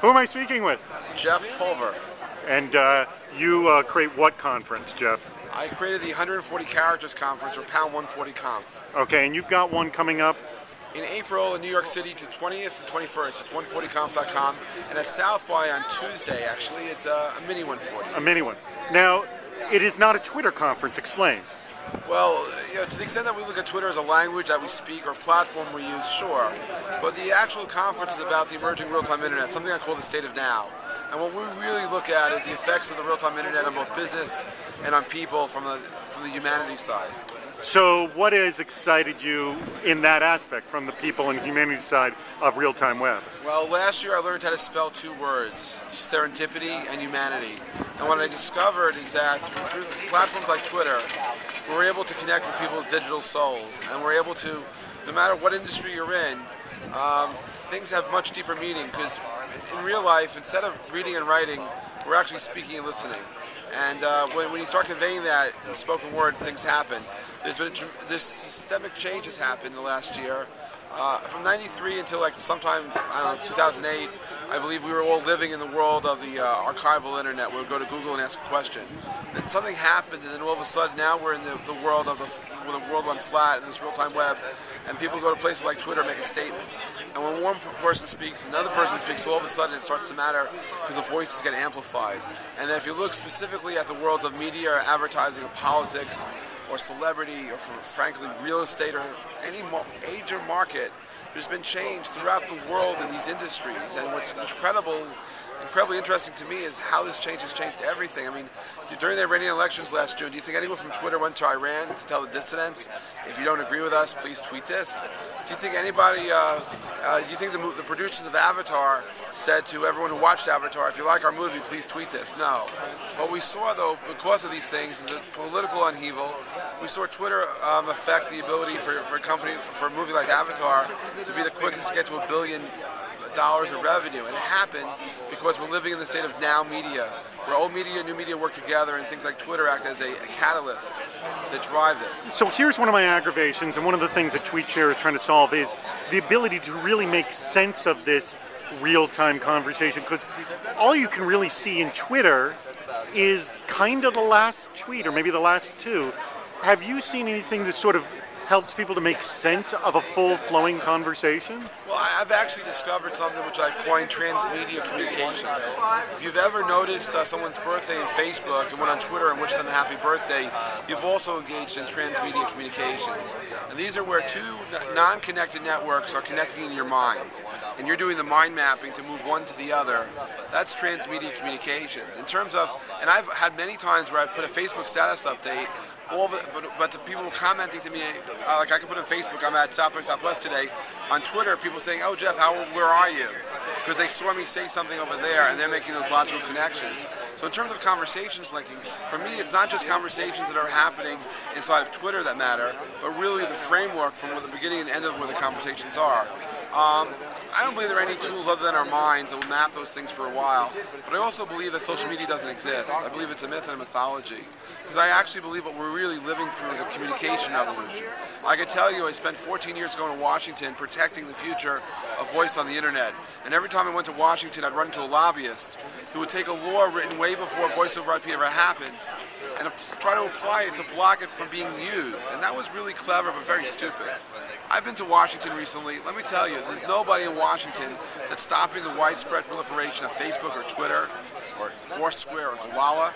Who am I speaking with? Jeffpulver. And you create what conference, Jeff? I created the 140 Characters Conference, or Pound 140 Conf. Okay, and you've got one coming up? In April in New York City to 20th and 21st. It's 140conf.com. And at South by on Tuesday, actually. It's a mini 140. A mini one. Now, it is not a Twitter conference. Explain. Well, to the extent that we look at Twitter as a language that we speak or platform we use, sure. But the actual conference is about the emerging real-time internet, something I call the state of now. And what we really look at is the effects of the real-time internet on both business and on people from the humanities side. So what has excited you in that aspect from the people and humanity side of real-time web? Well, last year I learned how to spell two words, serendipity and humanity. And what I discovered is that through platforms like Twitter, we're able to connect with people's digital souls. And we're able to, no matter what industry you're in, things have much deeper meaning, because in real life, instead of reading and writing, we're actually speaking and listening. And when you start conveying that in spoken word, things happen. This systemic change has happened in the last year. From '93 until like sometime, I don't know, 2008, I believe we were all living in the world of the archival internet. We would go to Google and ask a question. Then something happened, and then all of a sudden now we're in the world of where the world went flat in this real-time web, and people go to places like Twitter and make a statement. And when one person speaks, another person speaks, all of a sudden it starts to matter because the voices get amplified. And then if you look specifically at the worlds of media or advertising or politics or celebrity or, frankly, real estate or any major market, there's been change throughout the world in these industries. And what's incredibly interesting to me is how this change has changed everything. I mean, during the Iranian elections last June, do you think anyone from Twitter went to Iran to tell the dissidents, if you don't agree with us, please tweet this? Do you think anybody, do you think the producers of Avatar said to everyone who watched Avatar, if you like our movie, please tweet this? No. What we saw, though, because of these things, is a political upheaval. We saw Twitter affect the ability for a movie like Avatar to be the quickest to get to $1 billion of revenue. And it happened because we're living in the state of now media, where old media and new media work together, and things like Twitter act as a catalyst that drive this. So here's one of my aggravations, and one of the things that TweetShare is trying to solve is the ability to really make sense of this real-time conversation, because all you can really see in Twitter is kind of the last tweet, or maybe the last two. Have you seen anything that sort of helps people to make sense of a full flowing conversation? Well, I've actually discovered something which I've coined transmedia communications. If you've ever noticed someone's birthday in Facebook and went on Twitter and wished them a happy birthday, you've also engaged in transmedia communications. And these are where two non-connected networks are connecting in your mind. And you're doing the mind mapping to move one to the other. That's transmedia communications. In terms of, and I've had many times where I've put a Facebook status update, but the people commenting to me, like I could put on Facebook, I'm at South by Southwest today. On Twitter, people saying, "Oh, Jeff, where are you?" Because they saw me say something over there, and they're making those logical connections. So in terms of conversations linking, for me, it's not just conversations that are happening inside of Twitter that matter, but really the framework from where the beginning and end of where the conversations are. I don't believe there are any tools other than our minds that will map those things for a while, but I also believe that social media doesn't exist. I believe it's a myth and a mythology, because I actually believe what we're really living through is a communication revolution. I can tell you I spent 14 years going to Washington protecting the future of voice on the internet, and every time I went to Washington I'd run into a lobbyist who would take a law written way before voice over IP ever happened and try to apply it to block it from being used, and that was really clever but very stupid. I've been to Washington recently. Let me tell you, there's nobody in Washington that's stopping the widespread proliferation of Facebook or Twitter or Foursquare or Gowalla.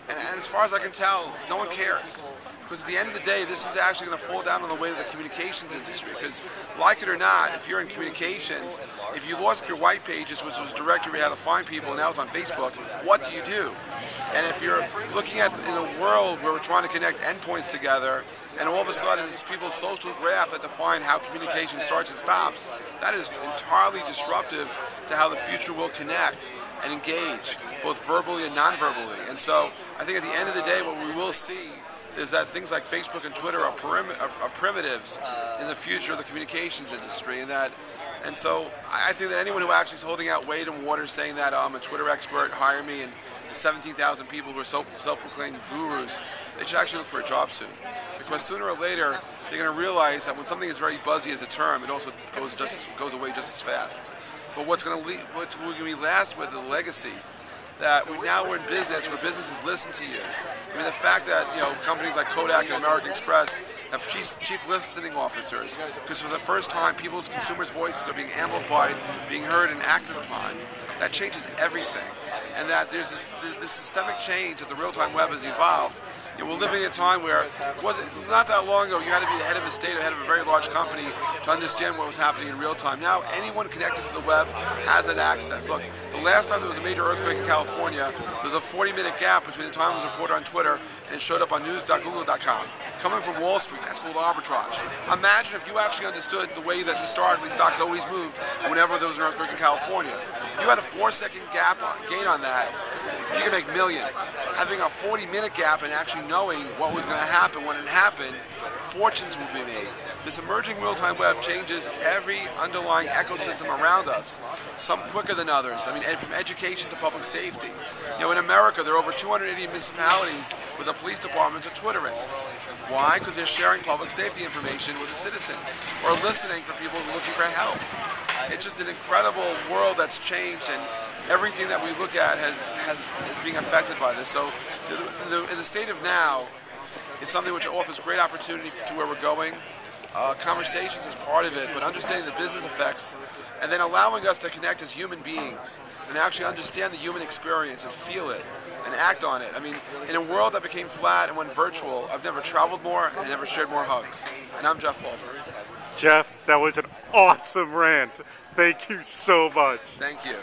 And as far as I can tell, no one cares. Because at the end of the day, this is actually going to fall down on the weight of the communications industry. Because, like it or not, if you're in communications, if you lost your white pages, which was a directory how to find people, and now it's on Facebook, what do you do? And if you're looking at in a world where we're trying to connect endpoints together, and all of a sudden it's people's social graph that define how communication starts and stops, that is entirely disruptive to how the future will connect and engage, both verbally and non-verbally. And so I think at the end of the day, what we will see is that things like Facebook and Twitter are primitives in the future of the communications industry, and so I think that anyone who actually is holding out weight and water saying that I'm a Twitter expert, hire me, and the 17,000 people who are self-proclaimed gurus, they should actually look for a job soon. Because sooner or later, they're going to realize that when something is very buzzy as a term, it also goes away just as fast. But what's going to be last with the legacy that we're in business where businesses listen to you. I mean, the fact that companies like Kodak and American Express have chief listening officers, because for the first time, people's consumers' voices are being amplified, being heard, and acted upon. That changes everything, and that there's this systemic change that the real-time web has evolved. We're living in a time where not that long ago you had to be the head of a state or head of a very large company to understand what was happening in real time. Now anyone connected to the web has that access. Look, the last time there was a major earthquake in California, there was a 40-minute gap between the time it was reported on Twitter and it showed up on news.google.com. Coming from Wall Street, that's called arbitrage. Imagine if you actually understood the way that historically stocks always moved whenever there was an earthquake in California. If you had a 4-second gain on that, you can make millions. Having a 40-minute gap and actually knowing what was going to happen when it happened, fortunes will be made. This emerging real-time web changes every underlying ecosystem around us, some quicker than others. I mean, from education to public safety. In America, there are over 280 municipalities where the police departments are Twittering. Why? Because they're sharing public safety information with the citizens or listening for people looking for help. It's just an incredible world that's changed, and everything that we look at is being affected by this. So in the state of now, it's something which offers great opportunity to where we're going. Conversations is part of it, but understanding the business effects and then allowing us to connect as human beings and actually understand the human experience and feel it and act on it. I mean, in a world that became flat and went virtual, I've never traveled more and never shared more hugs. And I'm Jeffpulver. Jeff, that was an awesome rant. Thank you so much. Thank you.